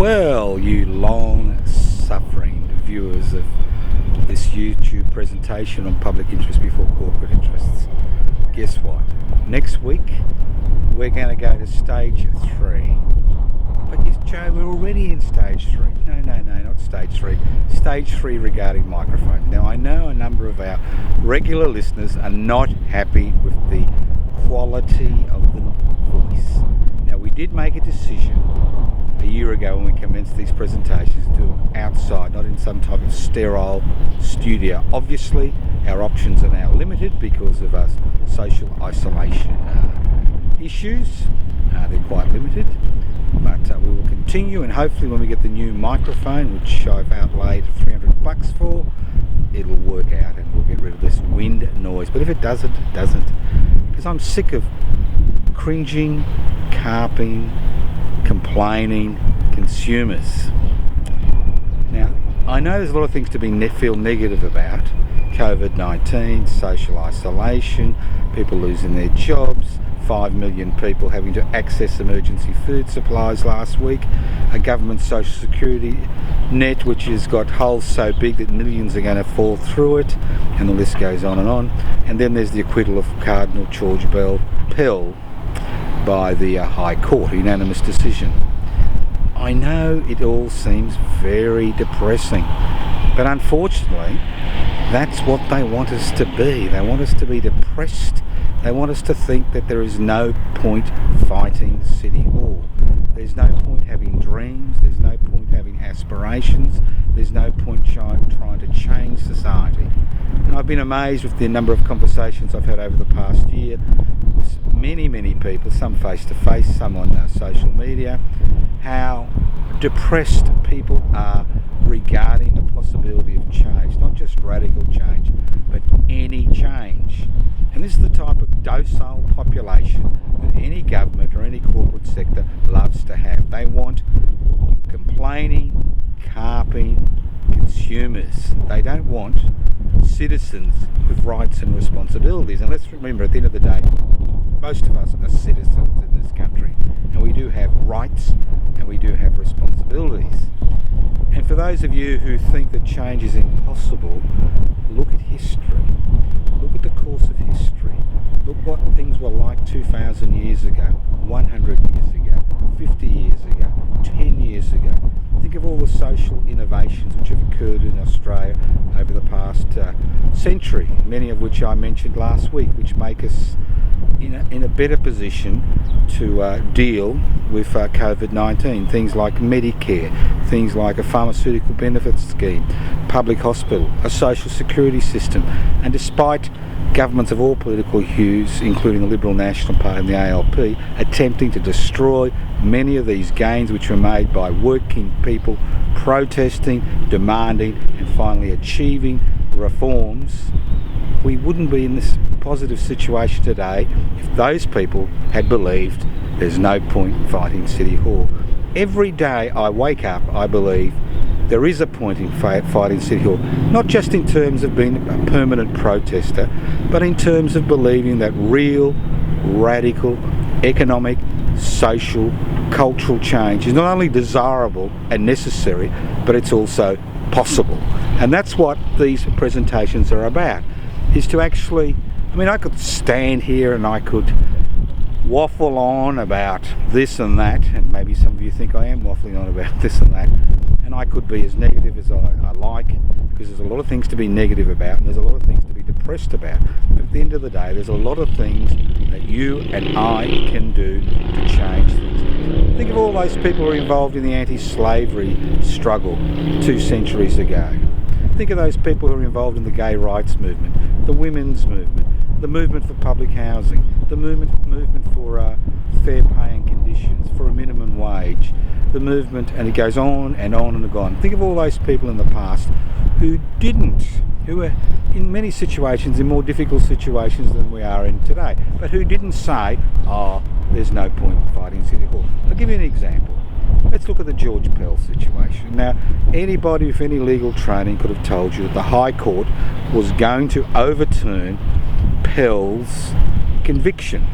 Well, you long-suffering viewers of this YouTube presentation on public interest before corporate interests, guess what? Next week, we're going to go to stage 3. But yes, Joe, we're already in stage 3. No, not stage 3. Stage 3 regarding microphones. Now, I know a number of our regular listeners are not happy with the quality of the voice. Now, we did make a decision a year ago when we commenced these presentations to do them outside, not in some type of sterile studio. Obviously, our options are now limited because of us social isolation issues. They're quite limited, but we will continue, and hopefully when we get the new microphone, which I've outlaid $300 for, it'll work out and we'll get rid of this wind noise. But if it doesn't, it doesn't, because I'm sick of cringing, carping, complaining consumers. Now, I know there's a lot of things to feel negative about. COVID-19, social isolation, people losing their jobs, 5 million people having to access emergency food supplies last week, a government social security net which has got holes so big that millions are going to fall through it, and the list goes on. And then there's the acquittal of Cardinal George Pell by the High Court, a unanimous decision. I know it all seems very depressing, but unfortunately that's what they want us to be. They want us to be depressed. They want us to think that there is no point fighting City Hall. There's no point having dreams. There's no point having aspirations. There's no point trying to change society. And I've been amazed with the number of conversations I've had over the past year with many people, some face-to-face, some on social media, how depressed people are regarding the possibility of change, not just radical change, but any change. And this is the type of docile population that any government or any corporate sector loves to have. They want complaining, carping consumers. They don't want citizens with rights and responsibilities. And let's remember, at the end of the day, most of us are citizens in this country, and we do have rights and we do have responsibilities. And for those of you who think that change is impossible, look at history. Look at the course of history. Look what things were like 2,000 years ago, 100 years ago, 50 years ago, 10 years ago. Think of all the social innovations which have occurred in Australia over the past century, many of which I mentioned last week, which make us in a better position to deal with COVID-19. Things like Medicare, things like a pharmaceutical benefits scheme, public hospital, a social security system. And despite governments of all political hues, including the Liberal National Party and the ALP, attempting to destroy many of these gains which were made by working people protesting, demanding, and finally achieving reforms, we wouldn't be in this positive situation today if those people had believed there's no point fighting City Hall. Every day I wake up, I believe there is a point in fighting City Hall, not just in terms of being a permanent protester, but in terms of believing that real, radical, economic, social, cultural change is not only desirable and necessary, but it's also possible. And that's what these presentations are about, is to actually, I could stand here and I could waffle on about this and that, and maybe some of you think I am waffling on about this and that, and I could be as negative as I like, because there's a lot of things to be negative about and there's a lot of things to be depressed about. But at the end of the day, there's a lot of things that you and I can do to change things. Think of all those people who are involved in the anti-slavery struggle 2 centuries ago. Think of those people who are involved in the gay rights movement, the women's movement, the movement for public housing, the movement for fair pay and conditions, for a minimum wage, the movement, and it goes on and on and on. Think of all those people in the past who were in many situations in more difficult situations than we are in today, but who didn't say, there's no point fighting City Hall. I'll give you an example. Let's look at the George Pell situation. Now, anybody with any legal training could have told you that the High Court was going to overturn Pell's conviction.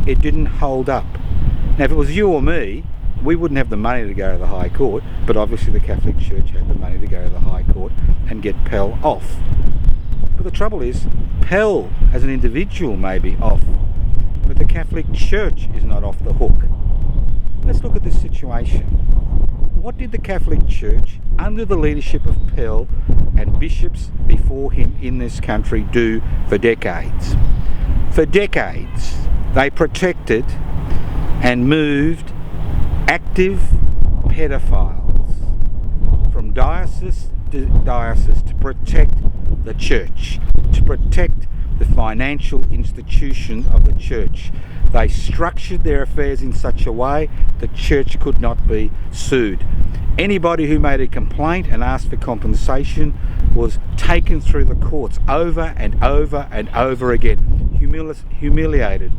It didn't hold up. Now, if it was you or me, we wouldn't have the money to go to the High Court, but obviously the Catholic Church had the money to go to the High Court and get Pell off. But the trouble is, Pell as an individual may be off, but the Catholic Church is not off the hook. Let's look at this situation. What did the Catholic Church, under the leadership of Pell and bishops before him in this country, do for decades? For decades, they protected and moved active pedophiles from diocese to diocese to protect the church, to protect the financial institution of the church. They structured their affairs in such a way the church could not be sued. Anybody who made a complaint and asked for compensation was taken through the courts over and over and over again, humiliated,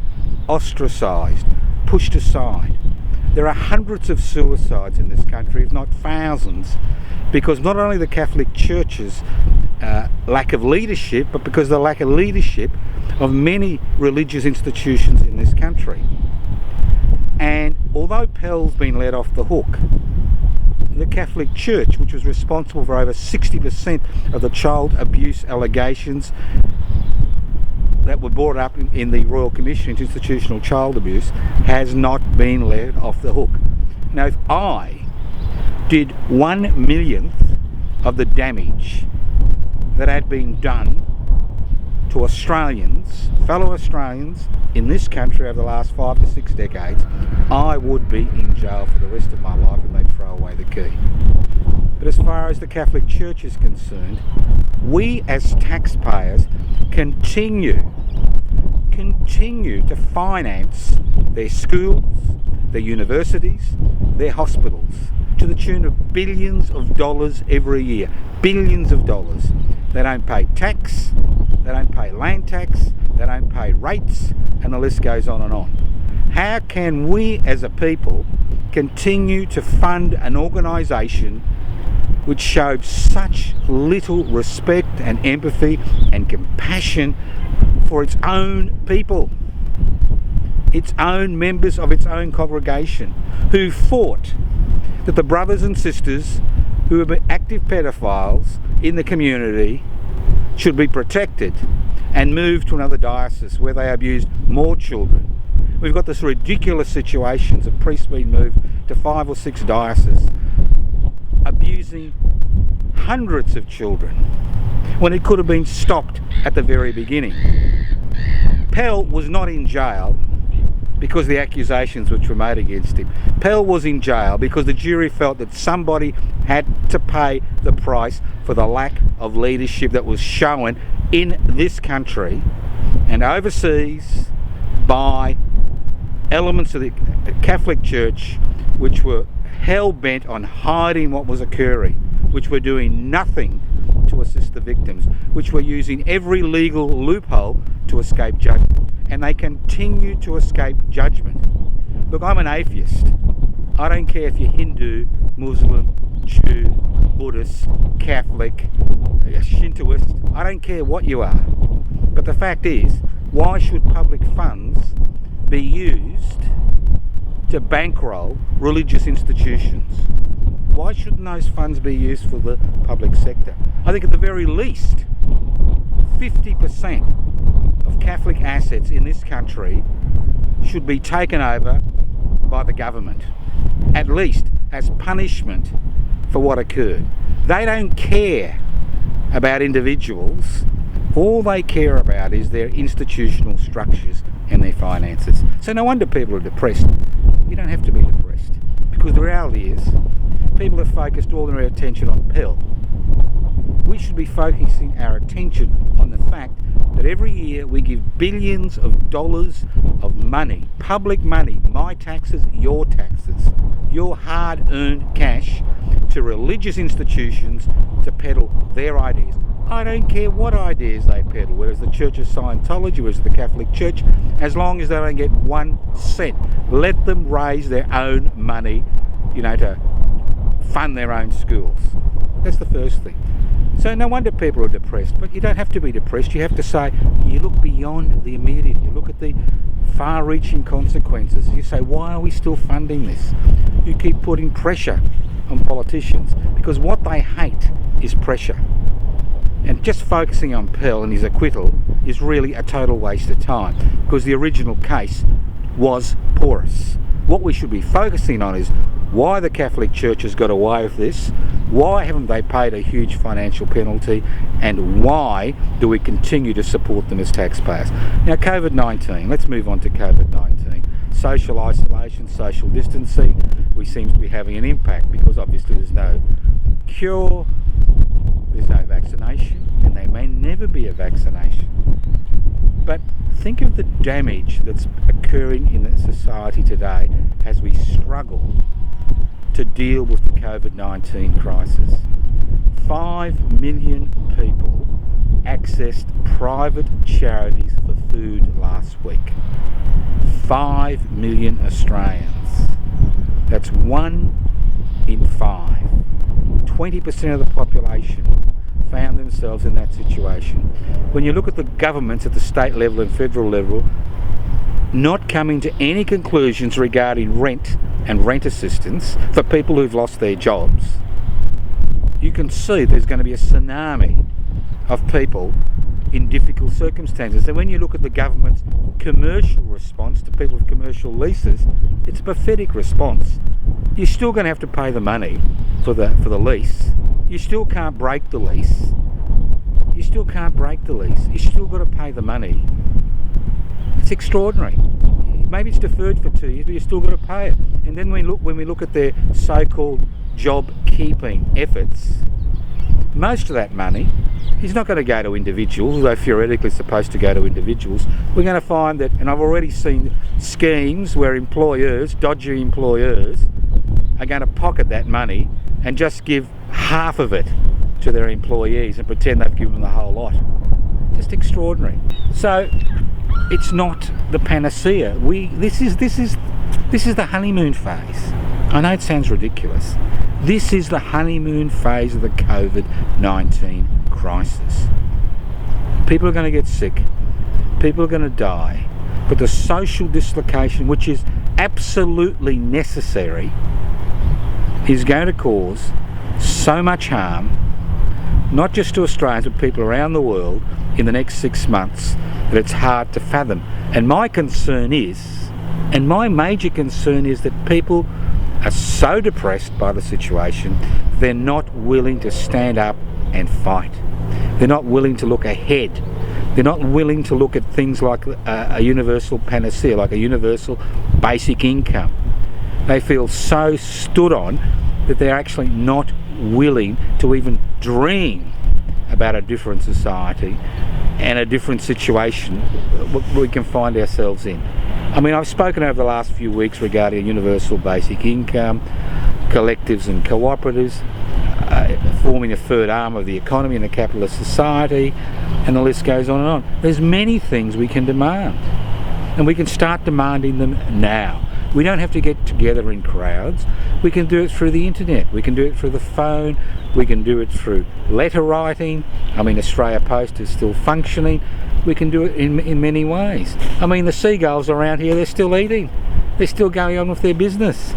ostracised, pushed aside. There are hundreds of suicides in this country, if not thousands, because not only the Catholic Church's lack of leadership, but because of the lack of leadership of many religious institutions in this country. And although Pell's been let off the hook, the Catholic Church, which was responsible for over 60% of the child abuse allegations that were brought up in the Royal Commission into Institutional Child Abuse, has not been let off the hook. Now, if I did 1/1,000,000th of the damage that had been done to Australians, fellow Australians in this country over the last 5 to 6 decades, I would be in jail for the rest of my life and they'd throw away the key. But as far as the Catholic Church is concerned, we as taxpayers continue to finance their schools, their universities, their hospitals, to the tune of billions of dollars every year. Billions of dollars. They don't pay tax, they don't pay land tax, they don't pay rates, and the list goes on and on. How can we as a people continue to fund an organisation which showed such little respect and empathy and compassion for its own people, its own members of its own congregation, who fought that the brothers and sisters who have been active pedophiles in the community should be protected and moved to another diocese where they abused more children? We've got this ridiculous situations of priests being moved to 5 or 6 dioceses abusing hundreds of children when it could have been stopped at the very beginning. Pell was not in jail because of the accusations which were made against him. Pell was in jail because the jury felt that somebody had to pay the price for the lack of leadership that was shown in this country and overseas by elements of the Catholic Church which were hell-bent on hiding what was occurring, which were doing nothing to assist the victims, which were using every legal loophole to escape judgment. And they continue to escape judgment. Look, I'm an atheist. I don't care if you're Hindu, Muslim, Jew, Buddhist, Catholic, Shintoist. I don't care what you are. But the fact is, why should public funds be used to bankroll religious institutions? Why shouldn't those funds be used for the public sector? I think at the very least, 50% of Catholic assets in this country should be taken over by the government, at least as punishment for what occurred. They don't care about individuals. All they care about is their institutional structures and their finances. So no wonder people are depressed. You don't have to be depressed, because the reality is people have focused all their attention on Pell. We should be focusing our attention on the fact that every year we give billions of dollars of money, public money, my taxes, your hard-earned cash, to religious institutions to peddle their ideas. I don't care what ideas they peddle, whether it's the Church of Scientology, whether it's the Catholic Church, as long as they don't get 1 cent. Let them raise their own money, to fund their own schools. That's the first thing. So no wonder people are depressed, but you don't have to be depressed. You have to say, you look beyond the immediate, you look at the far-reaching consequences. You say, why are we still funding this? who keep putting pressure on politicians, because what they hate is pressure. And just focusing on Pell and his acquittal is really a total waste of time, because the original case was porous. What we should be focusing on is why the Catholic Church has got away with this, why haven't they paid a huge financial penalty, and why do we continue to support them as taxpayers. Now, COVID-19, let's move on to COVID-19. Social isolation, social distancing, we seem to be having an impact, because obviously there's no cure, there's no vaccination, and there may never be a vaccination. But think of the damage that's occurring in the society today as we struggle to deal with the COVID-19 crisis. 5 million people accessed private charities for food last week. 5 million Australians. That's 1 in 5. 20% of the population found themselves in that situation. When you look at the governments at the state level and federal level not coming to any conclusions regarding rent and rent assistance for people who've lost their jobs, you can see there's going to be a tsunami of people in difficult circumstances. And when you look at the government's commercial response to people with commercial leases, it's a pathetic response. You're still going to have to pay the money for the lease. You still can't break the lease. You still can't break the lease. You still got to pay the money. It's extraordinary. Maybe it's deferred for 2 years, but you still got to pay it. And then when we look at their so-called job-keeping efforts, most of that money is not going to go to individuals, although theoretically it's supposed to go to individuals. We're going to find that, and I've already seen schemes where employers, dodgy employers, are going to pocket that money and just give half of it to their employees and pretend they've given them the whole lot. Just extraordinary. So it's not the panacea. This is the honeymoon phase. I know it sounds ridiculous. This is the honeymoon phase of the COVID-19 crisis. People are going to get sick. People are going to die. But the social dislocation, which is absolutely necessary, is going to cause so much harm, not just to Australians, but people around the world in the next 6 months, that it's hard to fathom. And my major concern is that people are so depressed by the situation, they're not willing to stand up and fight. They're not willing to look ahead. They're not willing to look at things like a universal panacea, like a universal basic income. They feel so stood on that they're actually not willing to even dream about a different society and a different situation we can find ourselves in. I mean, I've spoken over the last few weeks regarding a universal basic income, collectives and cooperatives, forming a third arm of the economy in a capitalist society, and the list goes on and on. There's many things we can demand, and we can start demanding them now. We don't have to get together in crowds. We can do it through the internet. We can do it through the phone. We can do it through letter writing. I mean, Australia Post is still functioning. We can do it in many ways. I mean, the seagulls around here, they're still eating. They're still going on with their business.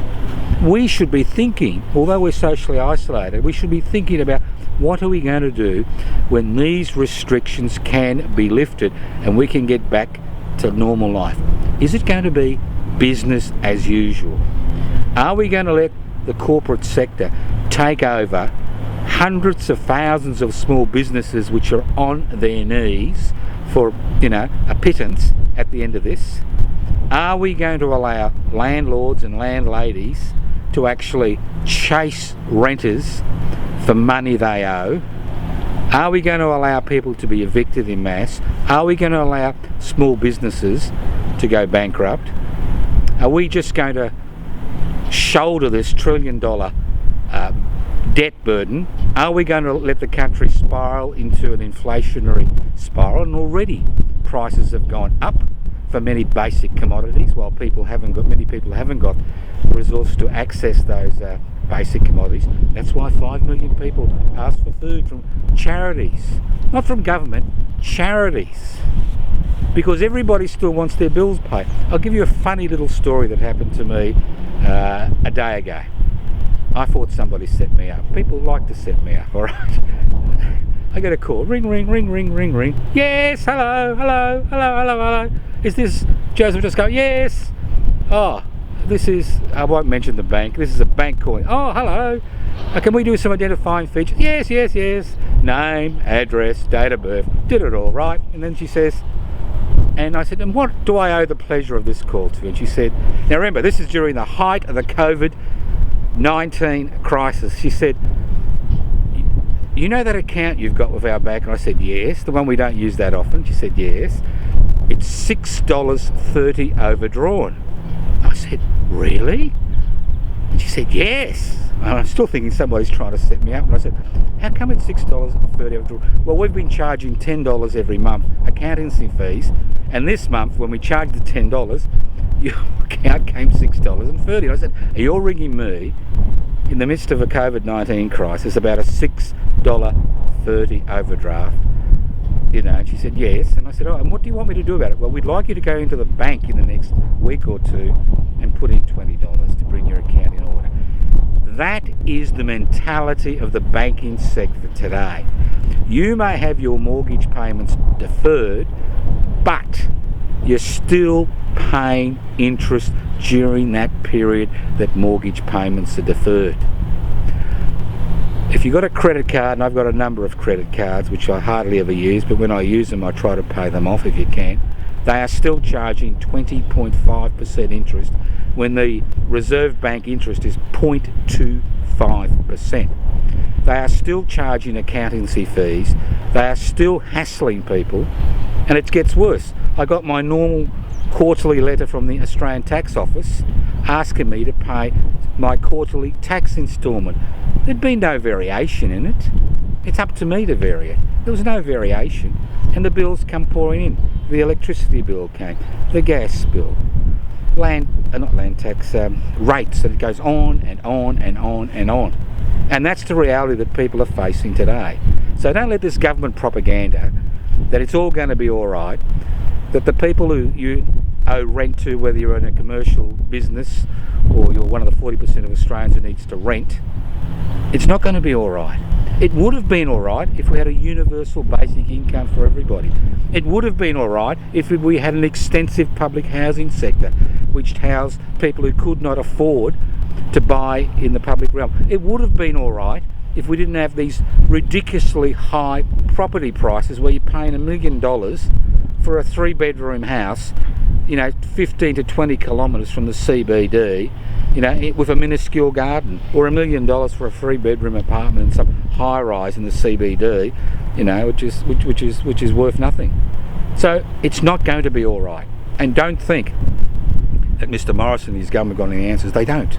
We should be thinking, although we're socially isolated, we should be thinking about what are we going to do when these restrictions can be lifted and we can get back to normal life. Is it going to be business as usual? Are we going to let the corporate sector take over hundreds of thousands of small businesses which are on their knees for, a pittance at the end of this? Are we going to allow landlords and landladies to actually chase renters for money they owe? Are we going to allow people to be evicted in mass? Are we going to allow small businesses to go bankrupt? Are we just going to shoulder this $1 trillion debt burden? Are we going to let the country spiral into an inflationary spiral? And already prices have gone up for many basic commodities, while many people haven't got the resources to access those basic commodities. That's why 5 million people ask for food from charities, not from government, charities. because everybody still wants their bills paid. I'll give you a funny little story that happened to me a day ago. I thought somebody set me up. People like to set me up, all right? I get a call, ring, ring, ring, ring, ring, ring. Yes, hello, hello, hello, hello, hello. Is this Joseph? Just go, yes. Oh, this is, I won't mention the bank. This is a bank calling. Oh, hello. Can we do some identifying features? Yes, yes, yes. Name, address, date of birth. Did it all right. And then she says, and I said, and what do I owe the pleasure of this call to? And she said, now remember, this is during the height of the COVID-19 crisis. She said, you know that account you've got with our bank? And I said, yes. The one we don't use that often. She said, yes. It's $6.30 overdrawn. I said, really? And she said, yes. And I'm still thinking somebody's trying to set me up. And I said, how come it's $6.30 overdrawn? Well, we've been charging $10 every month, accountancy fees. And this month, when we charged the $10, your account came $6.30. I said, are you ringing me in the midst of a COVID-19 crisis about a $6.30 overdraft? You know, and she said, yes. And I said, oh, and what do you want me to do about it? Well, we'd like you to go into the bank in the next week or two and put in $20 to bring your account in order. That is the mentality of the banking sector today. You may have your mortgage payments deferred, but you're still paying interest during that period that mortgage payments are deferred. If you've got a credit card, and I've got a number of credit cards which I hardly ever use, but when I use them I try to pay them off if you can, they are still charging 20.5% interest when the Reserve Bank interest is 0.25%. They are still charging accountancy fees, they are still hassling people, and it gets worse. I got my normal quarterly letter from the Australian Tax Office asking me to pay my quarterly tax instalment. There'd been no variation in it. It's up to me to vary it. There was no variation, and the bills come pouring in. The electricity bill came, the gas bill, not land tax, rates, and it goes on and on and on and on. And that's the reality that people are facing today. So don't let this government propaganda that it's all going to be all right, that the people who you owe rent to, whether you're in a commercial business or you're one of the 40% of Australians who needs to rent, it's not going to be all right. It would have been all right if we had a universal basic income for everybody. It would have been all right if we had an extensive public housing sector which housed people who could not afford to buy in the public realm. It would have been all right if we didn't have these ridiculously high property prices where you're paying $1 million for a 3-bedroom house, 15 to 20 kilometres from the CBD, with a minuscule garden, or $1 million for a 3-bedroom apartment in some high rise in the CBD, which is worth nothing. So it's not going to be all right. And don't think that Mr. Morrison and his government got any answers. They don't.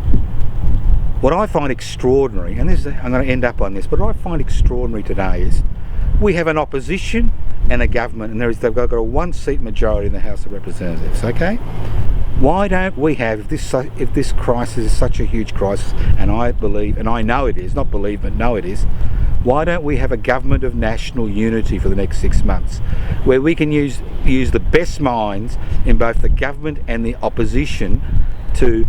What I find extraordinary, and I'm going to end up on this, but what I find extraordinary today is we have an opposition and a government, and they've got a 1-seat majority in the House of Representatives, okay? Why don't we have, if this crisis is such a huge crisis, and I believe, and I know it is, not believe, but know it is, why don't we have a government of national unity for the next 6 months, where we can use the best minds in both the government and the opposition to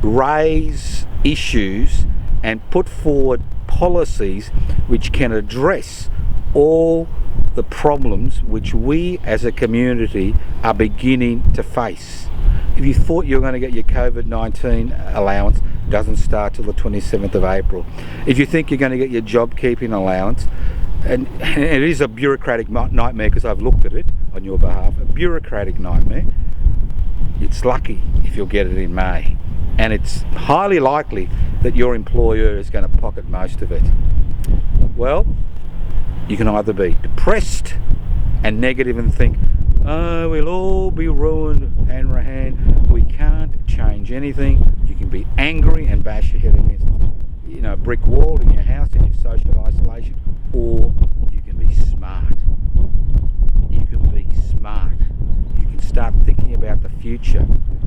raise issues and put forward policies which can address all the problems which we as a community are beginning to face. If you thought you were going to get your COVID-19 allowance, it doesn't start till the 27th of April. If you think you're going to get your job keeping allowance, and it is a bureaucratic nightmare because I've looked at it on your behalf, a bureaucratic nightmare, it's lucky if you'll get it in May. And it's highly likely that your employer is going to pocket most of it. Well, you can either be depressed and negative and think, oh, we'll all be ruined, Hanrahan, we can't change anything. You can be angry and bash your head against a brick wall in your house in your social isolation, or you can be smart. You can be smart. You can start thinking about the future.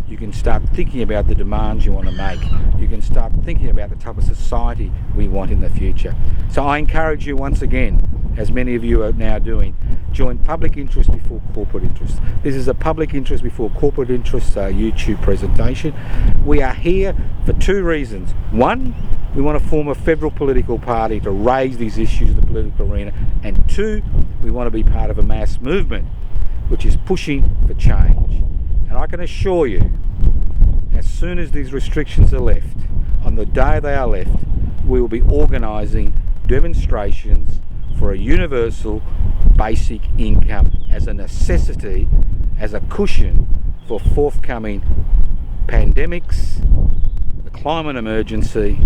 You can start thinking about the demands you want to make. You can start thinking about the type of society we want in the future. So I encourage you once again, as many of you are now doing, join public interest before corporate interest. This is a public interest before corporate interest YouTube presentation. We are here for two reasons. One, we want to form a federal political party to raise these issues in the political arena. And two, we want to be part of a mass movement which is pushing for change. And I can assure you, as soon as these restrictions are left, on the day they are left, we will be organising demonstrations for a universal basic income as a necessity, as a cushion for forthcoming pandemics, the climate emergency,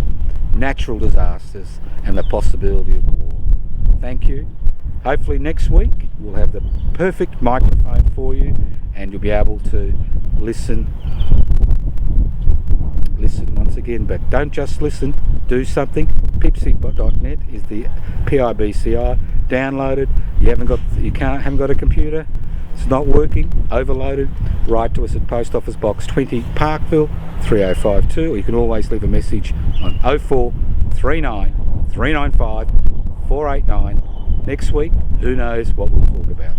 natural disasters, and the possibility of war. Thank you. Hopefully next week we'll have the perfect microphone for you and you'll be able to listen once again, but don't just listen, do something. Pipsy.net is the PIBCI. Download it. Haven't got a computer, it's not working, overloaded, write to us at Post Office Box 20 Parkville 3052, or you can always leave a message on 0439 395 489. Next week, who knows what we'll talk about.